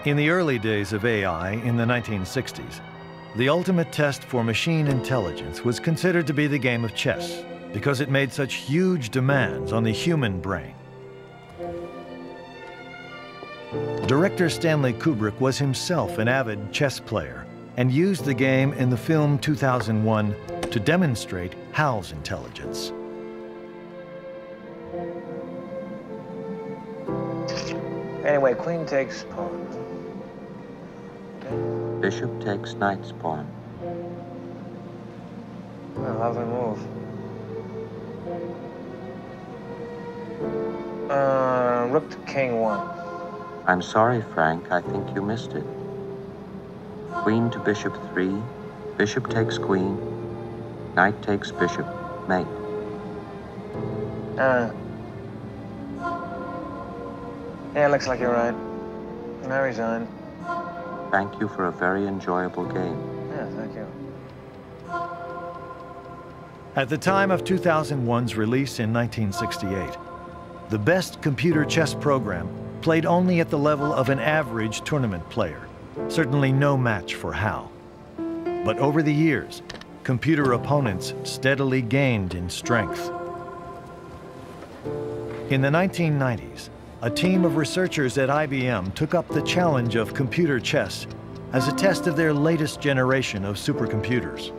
In the early days of AI in the 1960s, the ultimate test for machine intelligence was considered to be the game of chess because it made such huge demands on the human brain. Director Stanley Kubrick was himself an avid chess player and used the game in the film 2001 to demonstrate HAL's intelligence. Anyway, queen takes pawn. Okay. Bishop takes knight's pawn. Oh, lovely move. Rook to king 1. I'm sorry, Frank. I think you missed it. Queen to bishop 3. Bishop takes queen. Knight takes bishop. Mate. Yeah, looks like you're right. I resign. Thank you for a very enjoyable game. Yeah, thank you. At the time of 2001's release in 1968, the best computer chess program played only at the level of an average tournament player, certainly no match for HAL. But over the years, computer opponents steadily gained in strength. In the 1990s, a team of researchers at IBM took up the challenge of computer chess as a test of their latest generation of supercomputers.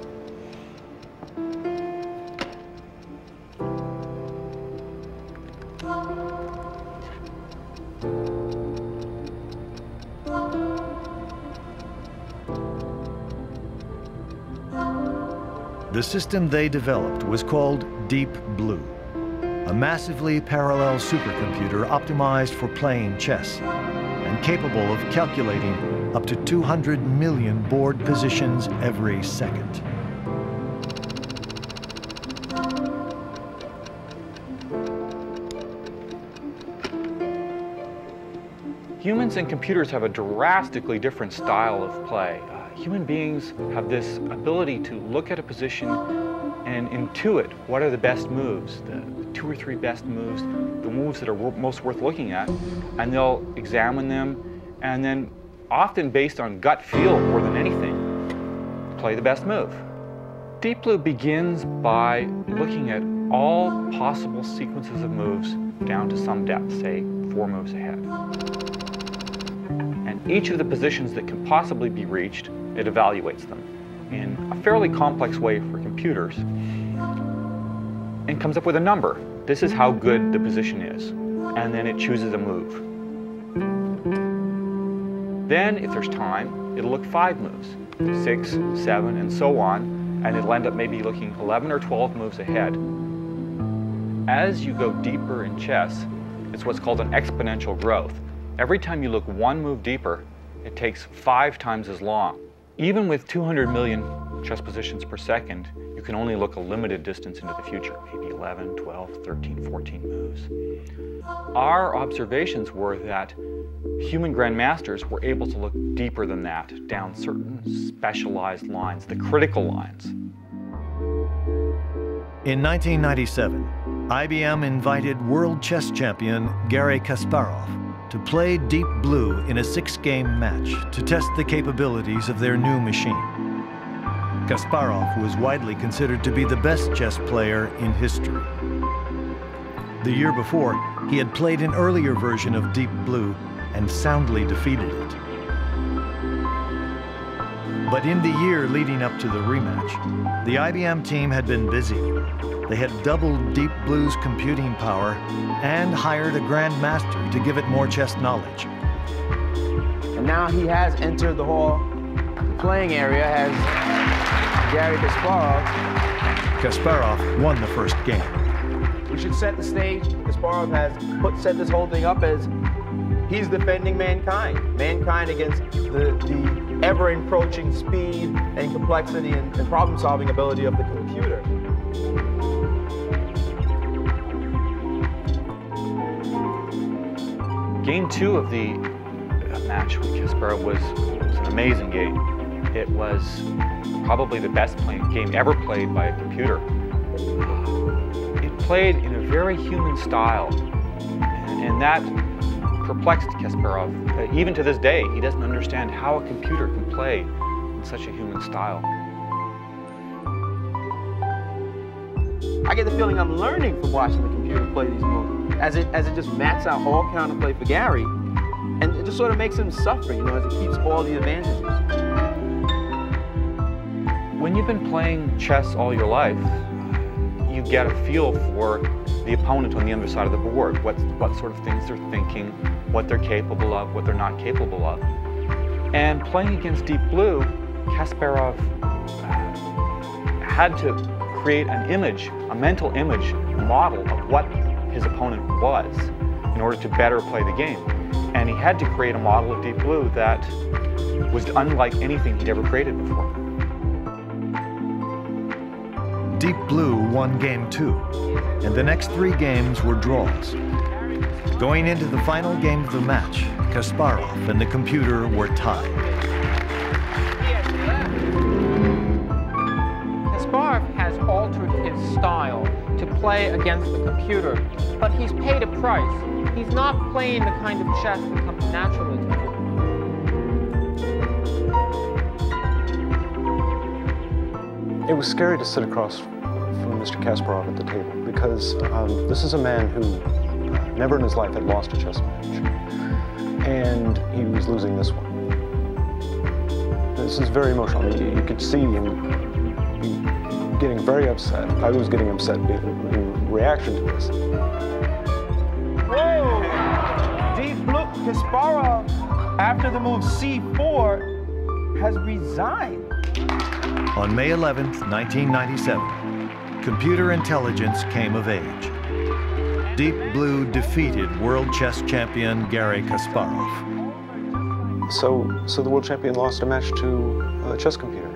The system they developed was called Deep Blue, a massively parallel supercomputer optimized for playing chess and capable of calculating up to 200 million board positions every second. Humans and computers have a drastically different style of play. Human beings have this ability to look at a position and intuit what are the best moves, the 2 or 3 best moves, the moves that are most worth looking at, and they'll examine them, and then often based on gut feel more than anything, play the best move. Deep Blue begins by looking at all possible sequences of moves down to some depth, say 4 moves ahead. And each of the positions that can possibly be reached, it evaluates them in a fairly complex way for computers and comes up with a number. This is how good the position is. And then it chooses a move. Then, if there's time, it'll look 5 moves, 6, 7, and so on, and it'll end up maybe looking 11 or 12 moves ahead. As you go deeper in chess, it's what's called an exponential growth. Every time you look 1 move deeper, it takes 5 times as long. Even with 200 million chess positions per second, you can only look a limited distance into the future, maybe 11, 12, 13, 14 moves. Our observations were that human grandmasters were able to look deeper than that, down certain specialized lines, the critical lines. In 1997, IBM invited world chess champion Garry Kasparov to play Deep Blue in a 6-game match to test the capabilities of their new machine. Kasparov was widely considered to be the best chess player in history. The year before, he had played an earlier version of Deep Blue and soundly defeated it. But in the year leading up to the rematch, the IBM team had been busy. They had doubled Deep Blue's computing power and hired a grandmaster to give it more chess knowledge. And now he has entered the hall. The playing area has Garry Kasparov. Kasparov won the first game. We should set the stage. Kasparov has set this whole thing up as he's defending mankind. Mankind against the ever-encroaching speed and complexity and problem-solving ability of the computer. Game 2 of the match with Kasparov was an amazing game. It was probably the best game ever played by a computer. It played in a very human style, and that perplexed Kasparov. Even to this day, he doesn't understand how a computer can play in such a human style. I get the feeling I'm learning from watching the computer play these moves, as it just maps out all counterplay for Gary, and it just sort of makes him suffer, you know, as it keeps all the advantages. When you've been playing chess all your life, you get a feel for the opponent on the other side of the board, what sort of things they're thinking, what they're capable of, what they're not capable of. And playing against Deep Blue, Kasparov had to create an image, a mental image model of what his opponent was in order to better play the game. And he had to create a model of Deep Blue that was unlike anything he'd ever created before. Deep Blue won Game 2, and the next 3 games were draws. Going into the final game of the match, Kasparov and the computer were tied. Kasparov has altered his style to play against the computer, but he's paid a price. He's not playing the kind of chess that comes naturally to him. It was scary to sit across from Mr. Kasparov at the table because this is a man who never in his life had lost a chess match, and he was losing this one. This is very emotional. I mean, you could see him getting very upset. I was getting upset in reaction to this. Whoa! Deep Blue, Kasparov, after the move C4, has resigned. On May 11th, 1997, computer intelligence came of age. Deep Blue defeated world chess champion Garry Kasparov. So the world champion lost a match to a chess computer,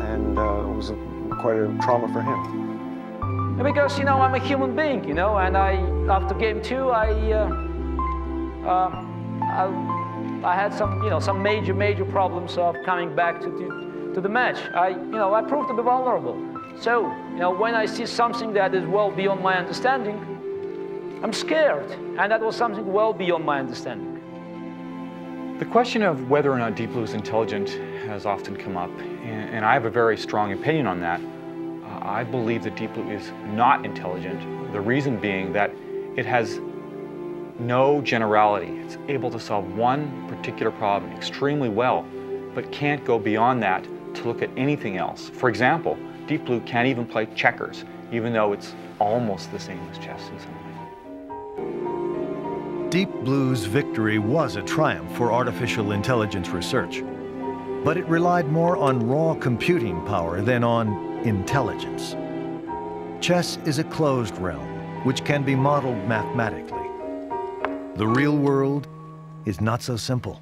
and it was quite a trauma for him. Because, you know, I'm a human being, you know, and after Game 2, I had some major problems of coming back to the match. I proved to be vulnerable. So, you know, when I see something that is well beyond my understanding, I'm scared, and that was something well beyond my understanding. The question of whether or not Deep Blue is intelligent has often come up, and I have a very strong opinion on that. I believe that Deep Blue is not intelligent, the reason being that it has no generality. It's able to solve one particular problem extremely well, but can't go beyond that to look at anything else. For example, Deep Blue can't even play checkers, even though it's almost the same as chess in some way. Deep Blue's victory was a triumph for artificial intelligence research, but it relied more on raw computing power than on intelligence. Chess is a closed realm, which can be modeled mathematically. The real world is not so simple.